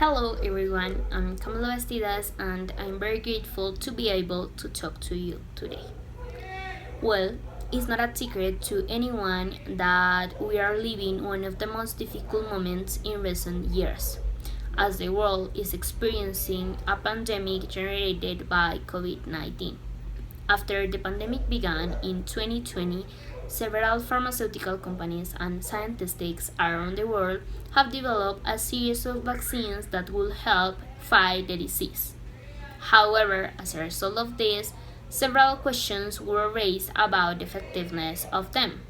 Hello everyone, I'm Camilo Bastidas and I'm very grateful to be able to talk to you today. Well, it's not a secret to anyone that we are living one of the most difficult moments in recent years, as the world is experiencing a pandemic generated by COVID 19. After the pandemic began in 2020, several pharmaceutical companies and scientists around the world have developed a series of vaccines that will help fight the disease. However, as a result of this, several questions were raised about the effectiveness of them.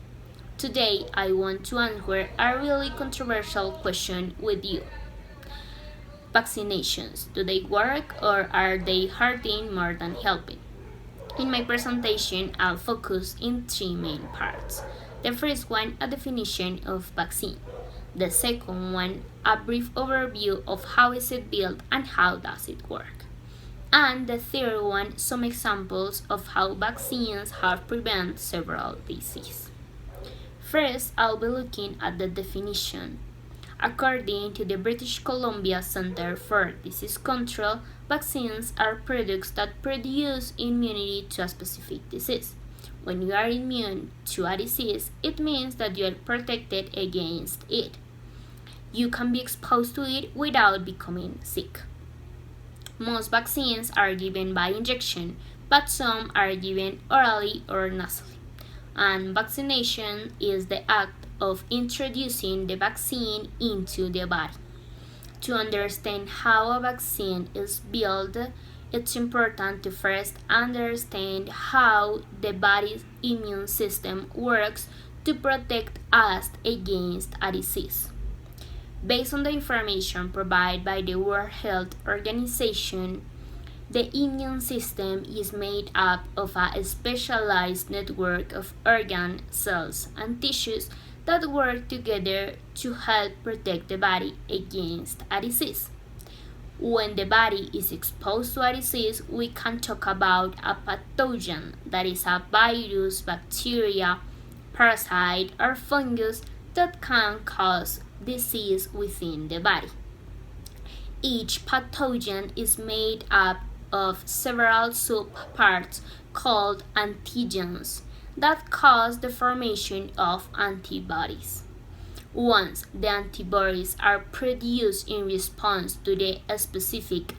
Today, I want to answer a really controversial question with you. Vaccinations, do they work or are they hurting more than helping? In my presentation, I'll focus in three main parts. The first one, a definition of vaccine. The second one, a brief overview of how is it built and how does it work. And the third one, some examples of how vaccines have prevented several diseases. First, I'll be looking at the definition. According to the British Columbia Centre for Disease Control, vaccines are products that produce immunity to a specific disease. When you are immune to a disease, it means that you are protected against it. You can be exposed to it without becoming sick. Most vaccines are given by injection, but some are given orally or nasally. And vaccination is the act of introducing the vaccine into the body. To understand how a vaccine is built, it's important to first understand how the body's immune system works to protect us against a disease. Based on the information provided by the World Health Organization, the immune system is made up of a specialized network of organs, cells, and tissues that work together to help protect the body against a disease. When the body is exposed to a disease, we can talk about a pathogen, that is a virus, bacteria, parasite, or fungus that can cause disease within the body. Each pathogen is made up of several subparts called antigens that cause the formation of antibodies. Once the antibodies are produced in response to the specific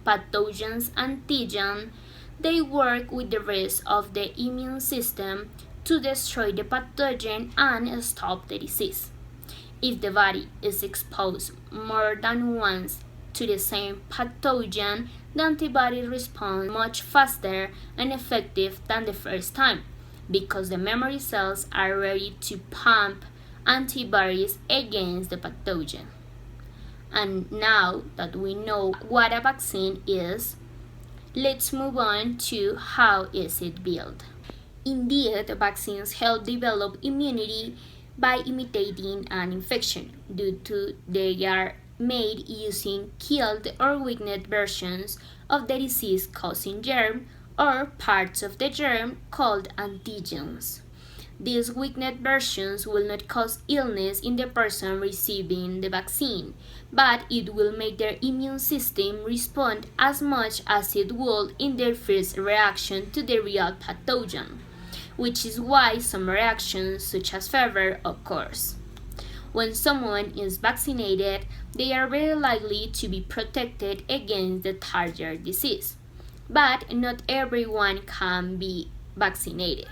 pathogen's antigen, they work with the rest of the immune system to destroy the pathogen and stop the disease. If the body is exposed more than once to the same pathogen, the antibody responds much faster and effective than the first time, because the memory cells are ready to pump antibodies against the pathogen. And now that we know what a vaccine is, let's move on to how is it built. Indeed, vaccines help develop immunity by imitating an infection due to they are made using killed or weakened versions of the disease-causing germ or parts of the germ called antigens. These weakened versions will not cause illness in the person receiving the vaccine, but it will make their immune system respond as much as it would in their first reaction to the real pathogen, which is why some reactions such as fever occurs. When someone is vaccinated, they are very likely to be protected against the target disease. But not everyone can be vaccinated.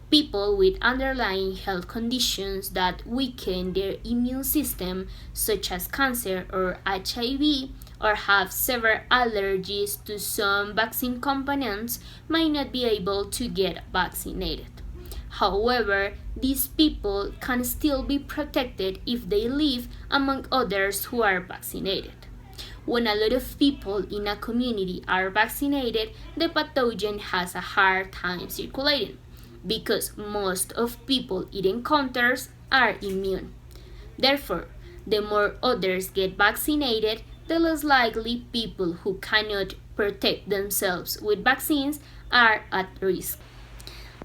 People with underlying health conditions that weaken their immune system, such as cancer or HIV, or have severe allergies to some vaccine components, might not be able to get vaccinated. However, these people can still be protected if they live among others who are vaccinated. When a lot of people in a community are vaccinated, the pathogen has a hard time circulating because most of people it encounters are immune. Therefore, the more others get vaccinated, the less likely people who cannot protect themselves with vaccines are at risk.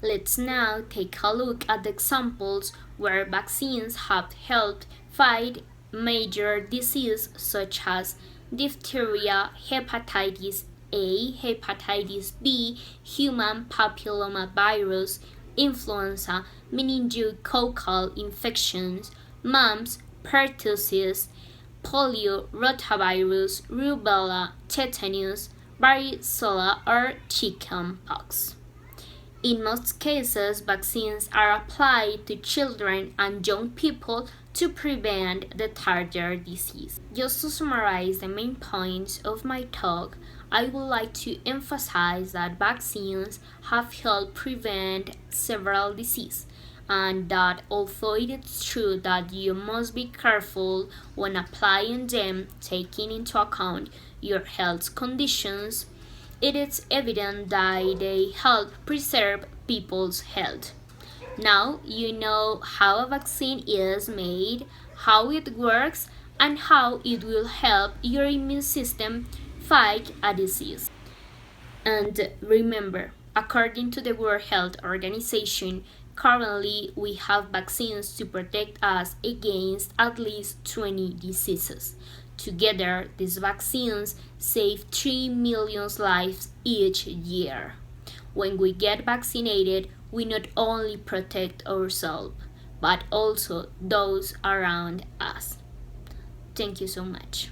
Let's now take a look at the examples where vaccines have helped fight major diseases such as diphtheria, hepatitis A, hepatitis B, human papillomavirus, influenza, meningococcal infections, mumps, pertussis, polio, rotavirus, rubella, tetanus, varicella, or chickenpox. In most cases, vaccines are applied to children and young people to prevent the target disease. Just to summarize the main points of my talk, I would like to emphasize that vaccines have helped prevent several diseases, and that although it is true that you must be careful when applying them, taking into account your health conditions, it is evident that they help preserve people's health. Now you know how a vaccine is made, how it works, and how it will help your immune system fight a disease. And remember, according to the World Health Organization, currently we have vaccines to protect us against at least 20 diseases. Together, these vaccines save 3 million lives each year. When we get vaccinated, we not only protect ourselves, but also those around us. Thank you so much.